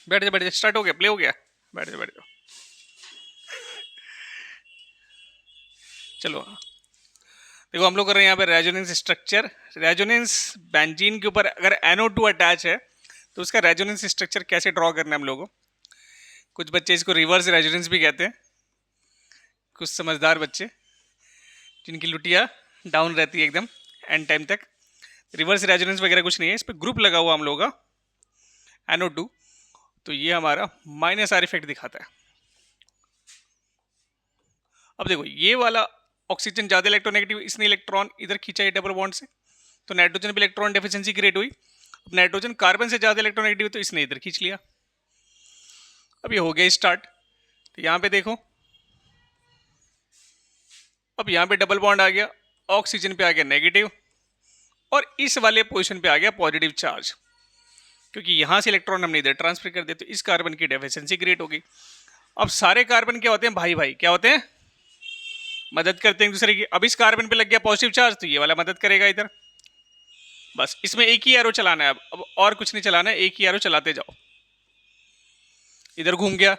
बैठ जा, स्टार्ट हो गया, प्ले हो गया। बैठ जा, बैठ जाओ। चलो देखो, हम लोग कर रहे हैं यहाँ पे रेजोनेंस स्ट्रक्चर। रेजोनेंस बेंजीन के ऊपर अगर NO2 अटैच है तो उसका रेजोनेंस स्ट्रक्चर कैसे ड्रॉ करना है हम लोगों को। कुछ बच्चे इसको रिवर्स रेजोनेंस भी कहते हैं, कुछ समझदार बच्चे जिनकी लुटिया डाउन रहती है एकदम एंड टाइम तक। रिवर्स रेजोनेंस वगैरह कुछ नहीं है, इस पर ग्रुप लगा हुआ हम लोगों का NO2, तो ये हमारा माइनस आर इफेक्ट दिखाता है। अब देखो ये वाला ऑक्सीजन ज्यादा इलेक्ट्रोनेगेटिव, इसने इलेक्ट्रॉन इधर खींचा है डबल बॉन्ड से, तो नाइट्रोजन पे इलेक्ट्रॉन डेफिशिएंसी क्रिएट हुई। अब नाइट्रोजन कार्बन से ज्यादा इलेक्ट्रोनेगेटिव तो इसने इधर खींच लिया। अब ये हो गया स्टार्ट। तो यहां पे देखो, अब यहां पे डबल बॉन्ड आ गया, ऑक्सीजन पे आ गया नेगेटिव, और इस वाले पोजीशन पे आ गया पॉजिटिव चार्ज, क्योंकि यहां से इलेक्ट्रॉन हमने इधर ट्रांसफर कर दिया, तो इस कार्बन की डेफिशिएंसी क्रिएट हो गई। अब सारे कार्बन क्या होते हैं, भाई भाई क्या होते हैं, मदद करते हैं एक दूसरे की। अब इस कार्बन पे लग गया पॉजिटिव चार्ज, तो ये वाला मदद करेगा इधर। बस इसमें एक ही एरो चलाना है, अब और कुछ नहीं चलाना है, एक ही एरो चलाते जाओ। इधर घूम गया,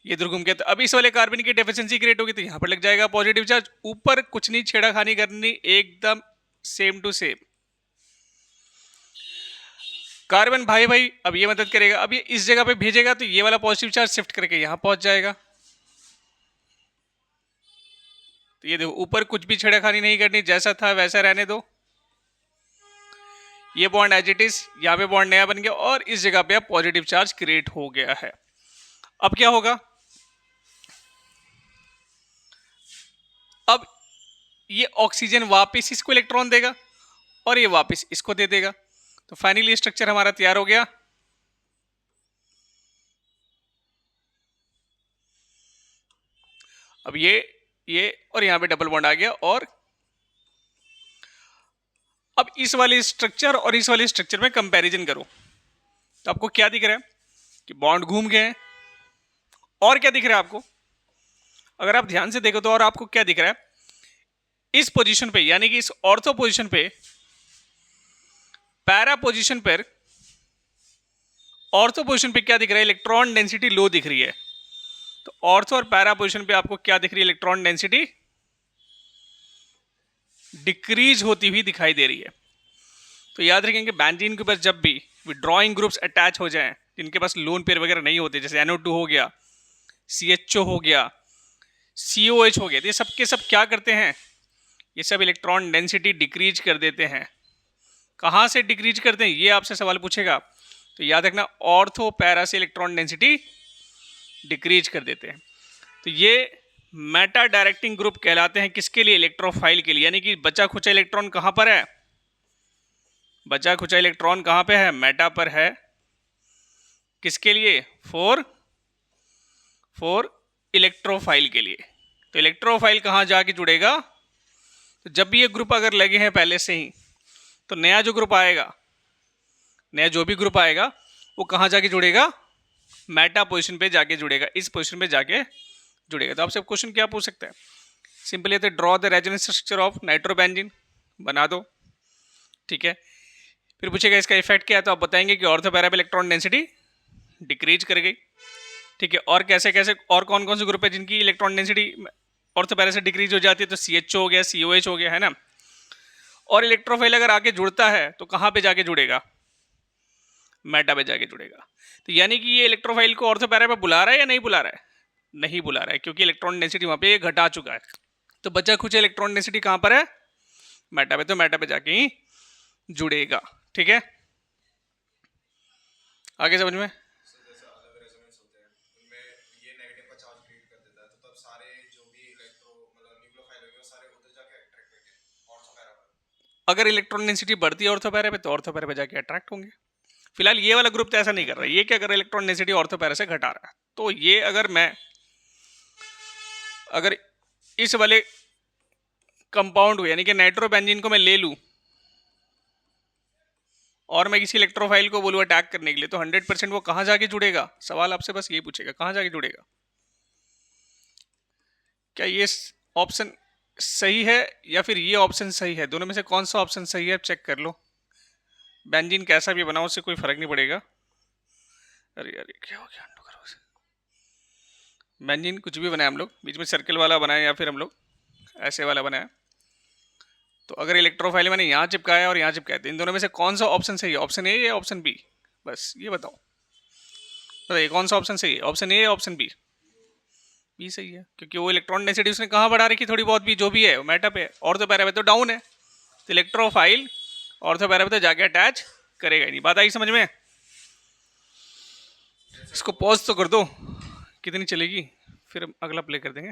ये इधर घूम गया, तो अब इस वाले कार्बन की डेफिशिएंसी क्रिएट होगी, तो यहां पर लग जाएगा पॉजिटिव चार्ज। ऊपर कुछ नहीं छेड़ाखानी करनी, एकदम सेम टू सेम। कार्बन भाई भाई अब ये मदद करेगा, अब ये इस जगह पे भेजेगा, तो ये वाला पॉजिटिव चार्ज शिफ्ट करके यहां पहुंच जाएगा। तो ये देखो, ऊपर कुछ भी छेड़ाखानी नहीं करनी, जैसा था वैसा रहने दो। ये बॉन्ड एज इट इज, यहां पे बॉन्ड नया बन गया, और इस जगह पे अब पॉजिटिव चार्ज क्रिएट हो गया है। अब क्या होगा, अब ये ऑक्सीजन वापस इसको इलेक्ट्रॉन देगा और ये वापस इसको दे देगा, तो फाइनली स्ट्रक्चर हमारा तैयार हो गया। अब ये और यहां पे डबल बॉन्ड आ गया, और अब इस वाले स्ट्रक्चर और इस वाले स्ट्रक्चर में कंपैरिजन करो, तो आपको क्या दिख रहा है कि बॉन्ड घूम गए हैं। और क्या दिख रहा है आपको, अगर आप ध्यान से देखो तो, और आपको क्या दिख रहा है, इस पोजीशन पे यानी कि इस ऑर्थो पोजीशन पे, पैरा पोजीशन पर, ऑर्थो पोजीशन पे क्या दिख रहा है, इलेक्ट्रॉन डेंसिटी लो दिख रही है। तो ऑर्थो और पैरा पोजीशन पे आपको क्या दिख रही है, इलेक्ट्रॉन डेंसिटी डिक्रीज होती हुई दिखाई दे रही है। तो याद रखेंगे, बेंजीन के ऊपर जब भी विड्रॉइंग ग्रुप्स अटैच हो जाएं, जिनके पास लोन पेयर वगैरह नहीं होते, जैसे NO2 हो गया, CHO हो गया, COH हो गया, तो ये सब के सब क्या करते हैं, ये सब इलेक्ट्रॉन डेंसिटी डिक्रीज कर देते हैं। कहां से डिक्रीज करते हैं, ये आपसे सवाल पूछेगा, तो याद रखना ऑर्थो पैरा से इलेक्ट्रॉन डेंसिटी डिक्रीज कर देते हैं। तो ये मेटा डायरेक्टिंग ग्रुप कहलाते हैं, किसके लिए, इलेक्ट्रोफाइल के लिए। यानी कि बचा खुचा इलेक्ट्रॉन कहां पर है, बचा खुचा इलेक्ट्रॉन कहां पे है, मेटा पर है। किसके लिए, फोर इलेक्ट्रोफाइल के लिए। तो इलेक्ट्रोफाइल कहां जाके जुड़ेगा, तो जब भी ये ग्रुप अगर लगे हैं पहले से ही, तो नया जो ग्रुप आएगा, नया जो भी ग्रुप आएगा, वो कहां जाके जुड़ेगा, मेटा पोजीशन पे जाके जुड़ेगा, इस पोजीशन पे जाके जुड़ेगा। तो आपसे क्वेश्चन क्या पूछ सकता है, simply draw the resonance structure of nitrobenzene, बना दो, ठीक है। फिर पूछेगा इसका इफेक्ट क्या है, तो आप बताएंगे कि ऑर्थो पैरा पे इलेक्ट्रॉन डेंसिटी डिक्रीज कर गई, ठीक है। और कैसे कैसे, और कौन कौन से ग्रुप है जिनकी इलेक्ट्रॉन डेंसिटी ऑर्थो पैरा से डिक्रीज हो जाती है, तो CHO हो गया, COH हो गया, है ना। और इलेक्ट्रोफाइल अगर आके जुड़ता है तो कहां पे जाके जुड़ेगा, मेटा पे जाके जुड़ेगा। तो यानी कि ये इलेक्ट्रोफाइल को ऑर्थो पैरा पे बुला रहा है या नहीं बुला रहा है, नहीं बुला रहा है, क्योंकि इलेक्ट्रॉन डेंसिटी वहां पे घटा चुका है। तो बचा खुचा इलेक्ट्रॉन डेंसिटी कहां पर है, मेटा पे, तो मेटा पे जाके ही जुड़ेगा, ठीक है। आगे समझ में, अगर इलेक्ट्रॉन डेंसिटी बढ़ती है ऑर्थो पैरा पे, तो ऑर्थो पैरा पे जाके अट्रैक्ट होंगे। फिलहाल ये वाला ग्रुप तो ऐसा नहीं कर रहा है, ये क्या कर रहा है, इलेक्ट्रॉन डेंसिटी ऑर्थो पैरा से घटा रहा है। तो ये अगर इस वाले कंपाउंड को यानी कि नाइट्रोबेंजीन को मैं ले लूं और मैं किसी इलेक्ट्रोफाइल को बोलूं अटैक करने के लिए, तो 100% वो कहां जाके जुड़ेगा, सवाल आपसे बस यही पूछेगा, कहां जाके जुड़ेगा। क्या ये ऑप्शन सही है या फिर ये ऑप्शन सही है, दोनों में से कौन सा ऑप्शन सही है चेक कर लो। बेंजीन कैसा भी बनाओ, उससे कोई फर्क नहीं पड़ेगा, अरे अरे क्या हो गया, अंडू करो उसे। बेंजीन कुछ भी बनाए हम लोग, बीच में सर्कल वाला बनाए या फिर हम लोग ऐसे वाला बनाया, तो अगर इलेक्ट्रोफाइल मैंने यहाँ चिपकाया और यहाँ चिपकाया तो इन दोनों में से कौन सा ऑप्शन सही है, ऑप्शन ए या ऑप्शन बी? बस ये बताओ, बताइए कौन सा ऑप्शन सही है, ऑप्शन ए या ऑप्शन बी? बी सही है, क्योंकि वो इलेक्ट्रॉन डेंसिटी उसने कहाँ बढ़ा रखी, थोड़ी बहुत भी जो भी है मेटा पे, ऑर्थो पैरा पे तो डाउन है, तो इलेक्ट्रोफाइल ऑर्थो पैरा पे तो जाके अटैच करेगा ही नहीं। बात आई समझ में? इसको पॉज तो कर दो, कितनी चलेगी, फिर अगला प्ले कर देंगे।